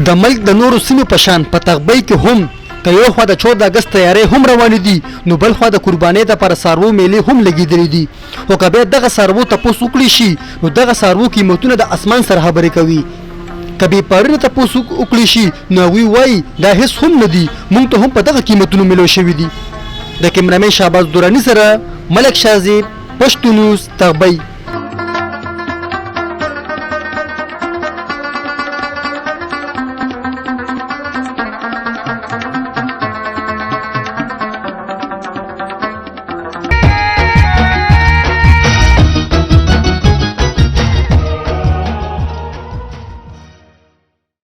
د ملک د نورو سیمو په شان په تغبۍ کې هم که یو خوا د 14 اګست تیارې هم روانې دي نو بل خوا د قربانۍ دپاره څاروو میلې هم لګېدلې دي خو که بیا دغه څاروو تپوس وکړی شي نو دغه څاروو قیمتونه د اسمان سره خبرې کوي که بېپاري نه تپوس وکړی شي نو هغوی وایي دا هېڅ هم نه دي موږ ته هم په دغه قیمتونو میلو شوي دي د کیمرامین شهباز دراني سره ملک شاذیب پښتو نیوز تغبۍ